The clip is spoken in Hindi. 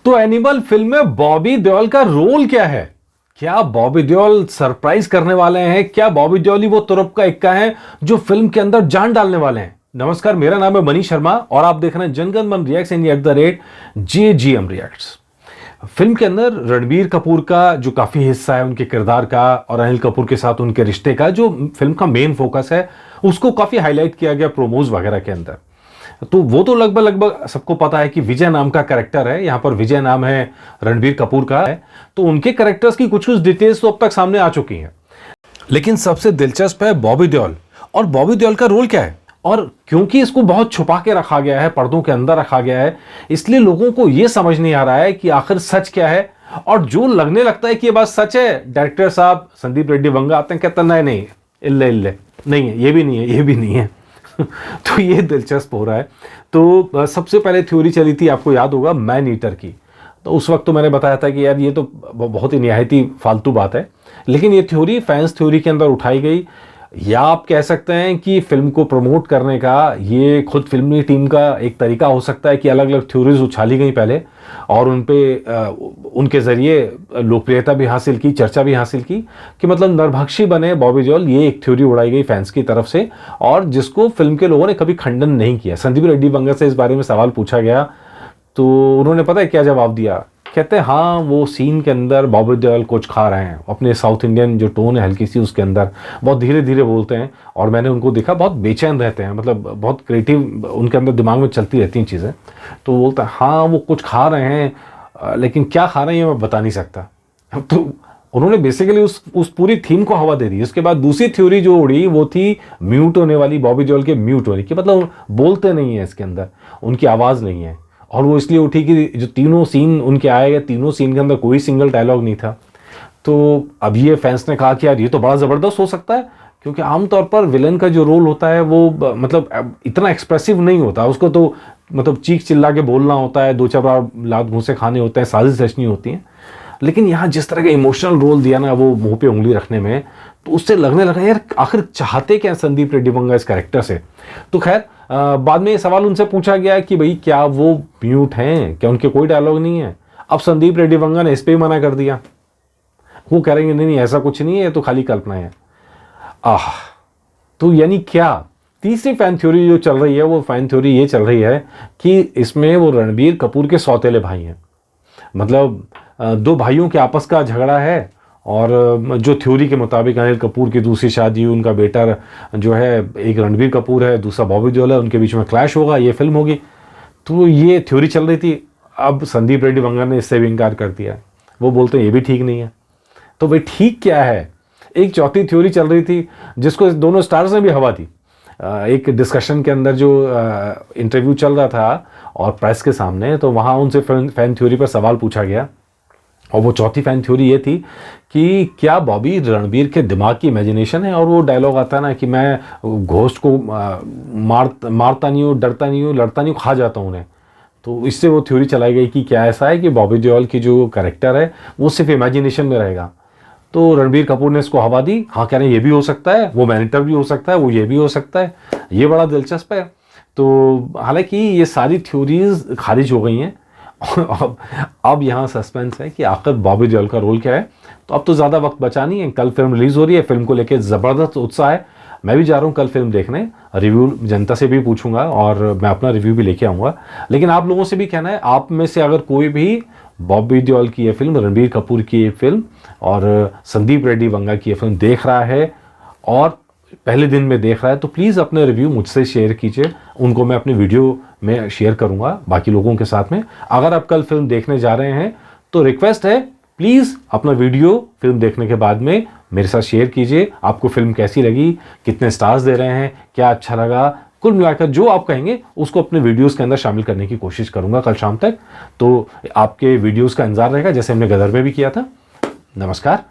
तो एनिमल फिल्म में बॉबी देओल का रोल क्या है? क्या बॉबी देओल सरप्राइज करने वाले हैं? क्या बॉबी देओल ही वो तुरप का इक्का है जो फिल्म के अंदर जान डालने वाले हैं? नमस्कार, मेरा नाम है मनीष शर्मा और आप देख रहे हैं जनगण मन रिएक्ट्स इन JGM रिएक्ट्स। फिल्म के अंदर रणबीर कपूर का जो काफी हिस्सा है उनके किरदार का और अनिल कपूर के साथ उनके रिश्ते का, जो फिल्म का मेन फोकस है, उसको काफी हाईलाइट किया गया प्रोमोज वगैरह के अंदर। तो वो तो लगभग सबको पता है कि विजय नाम का कैरेक्टर है, यहां पर विजय नाम है रणबीर कपूर का है। तो उनके कैरेक्टर्स की कुछ डिटेल्स तो अब तक सामने आ चुकी हैं, लेकिन सबसे दिलचस्प है बॉबी देओल। और बॉबी देओल का रोल क्या है? और क्योंकि इसको बहुत छुपा के रखा गया है, पर्दों के अंदर रखा गया है, इसलिए लोगों को यह समझ नहीं आ रहा है कि आखिर सच क्या है। और जो लगने लगता है कि ये बात सच है, डायरेक्टर साहब संदीप रेड्डी वंगा आते हैं, कहते हैं नहीं इल्ले इल्ले नहीं है, ये भी नहीं है, ये भी नहीं है। तो ये दिलचस्प हो रहा है। तो सबसे पहले थ्योरी चली थी, आपको याद होगा, मैन ईटर की। तो उस वक्त तो मैंने बताया था कि यार ये तो बहुत ही निहायती फालतू बात है, लेकिन ये थ्योरी फैंस थ्योरी के अंदर उठाई गई, या आप कह सकते हैं कि फिल्म को प्रमोट करने का ये खुद फिल्मी टीम का एक तरीका हो सकता है कि अलग अलग थ्योरीज उछाली गई पहले और उनके जरिए लोकप्रियता भी हासिल की, चर्चा भी हासिल की कि मतलब नरभक्षी बने बॉबी देओल। ये एक थ्योरी उड़ाई गई फैंस की तरफ से और जिसको फिल्म के लोगों ने कभी खंडन नहीं किया। संदीप रेड्डी वंगा से इस बारे में सवाल पूछा गया तो उन्होंने पता है क्या जवाब दिया? कहते हैं हाँ, वो सीन के अंदर बॉबी देओल कुछ खा रहे हैं, अपने साउथ इंडियन जो टोन है हल्की सी उसके अंदर बहुत धीरे धीरे बोलते हैं और मैंने उनको देखा बहुत बेचैन रहते हैं, मतलब बहुत क्रिएटिव उनके अंदर दिमाग में चलती रहती हैं चीज़ें। तो बोलता है हाँ वो कुछ खा रहे हैं, लेकिन क्या खा रहे हैं मैं बता नहीं सकता। तो उन्होंने बेसिकली उस पूरी थीम को हवा दे दी। उसके बाद दूसरी थ्योरी जो उड़ी वो थी म्यूट होने वाली, बॉबी देओल के म्यूट होने की, मतलब बोलते नहीं है इसके अंदर, उनकी आवाज़ नहीं है। और वो इसलिए उठी कि जो तीनों सीन उनके आए गए, तीनों सीन के अंदर कोई सिंगल डायलॉग नहीं था। तो अब ये फैंस ने कहा कि यार ये तो बड़ा ज़बरदस्त हो सकता है, क्योंकि आमतौर पर विलन का जो रोल होता है वो मतलब इतना एक्सप्रेसिव नहीं होता, उसको तो मतलब चीख चिल्ला के बोलना होता है, दो चार बार लात घूंसे खाने होते हैं, साजिश रचनी होती है। लेकिन यहाँ जिस तरह का इमोशनल रोल दिया ना वो मुंह पे उंगली रखने में, तो उससे लगने लगा यार आखिर चाहते क्या संदीप रेड्डी वंगा इस कैरेक्टर से। तो खैर बाद में ये सवाल उनसे पूछा गया कि भाई क्या वो म्यूट हैं, क्या उनके कोई डायलॉग नहीं है? अब संदीप रेड्डी वंगा ने इस पे ही मना कर दिया। वो कह रहे हैं नहीं ऐसा कुछ नहीं है, ये तो खाली कल्पना है। तो यानी क्या तीसरी फैन थ्योरी जो चल रही है, वो फैन थ्योरी ये चल रही है कि इसमें वो रणबीर कपूर के सौतेले भाई हैं, मतलब दो भाइयों के आपस का झगड़ा है। और जो थ्योरी के मुताबिक अनिल कपूर की दूसरी शादी, उनका बेटा जो है एक रणबीर कपूर है, दूसरा बॉबी देओल है, उनके बीच में क्लैश होगा, ये फिल्म होगी। तो ये थ्योरी चल रही थी। अब संदीप रेड्डी वंगा ने इससे भी इनकार कर दिया, वो बोलते हैं ये भी ठीक नहीं है। तो भाई ठीक क्या है? एक चौथी थ्योरी चल रही थी जिसको दोनों स्टार्स ने भी हवा दी। एक डिस्कशन के अंदर जो इंटरव्यू चल रहा था और प्रेस के सामने, तो वहाँ उनसे फैन थ्योरी पर सवाल पूछा गया और वो चौथी फैन थ्योरी ये थी कि क्या बॉबी रणबीर के दिमाग की इमेजिनेशन है। और वो डायलॉग आता है ना कि मैं घोस्ट को मारता नहीं हूँ, डरता नहीं हूँ, लड़ता नहीं हूँ, खा जाता हूँ उन्हें। तो इससे वो थ्योरी चलाई गई कि क्या ऐसा है कि बॉबी देओल की जो कैरेक्टर है वो सिर्फ इमेजिनेशन में रहेगा। तो रणबीर कपूर ने इसको हवा दी, हाँ कह रहे हैं ये भी हो सकता है, वो मैनिटर भी हो सकता है, वो ये भी हो सकता है, ये बड़ा दिलचस्प है। तो हालांकि ये सारी थ्योरीज खारिज हो गई हैं। अब यहाँ सस्पेंस है कि आखिर बॉबी देओल का रोल क्या है। तो अब तो ज़्यादा वक्त बचा नहीं है, कल फिल्म रिलीज़ हो रही है, फिल्म को लेकर ज़बरदस्त उत्साह है। मैं भी जा रहा हूँ कल फिल्म देखने, रिव्यू जनता से भी पूछूंगा और मैं अपना रिव्यू भी लेके आऊँगा। लेकिन आप लोगों से भी कहना है, आप में से अगर कोई भी बॉबी देओल की ये फिल्म, रणबीर कपूर की ये फिल्म और संदीप रेड्डी वंगा की ये फिल्म देख रहा है और पहले दिन में देख रहा है, तो प्लीज़ अपने रिव्यू मुझसे शेयर कीजिए, उनको मैं अपने वीडियो में शेयर करूंगा बाकी लोगों के साथ में। अगर आप कल फिल्म देखने जा रहे हैं तो रिक्वेस्ट है प्लीज़ अपना वीडियो फिल्म देखने के बाद में मेरे साथ शेयर कीजिए। आपको फिल्म कैसी लगी, कितने स्टार्स दे रहे हैं, क्या अच्छा लगा, कुल मिलाकर जो आप कहेंगे उसको अपने वीडियोस के अंदर शामिल करने की कोशिश करूंगा कल शाम तक। तो आपके वीडियोस का इंतजार रहेगा, जैसे हमने गदर में भी किया था। नमस्कार।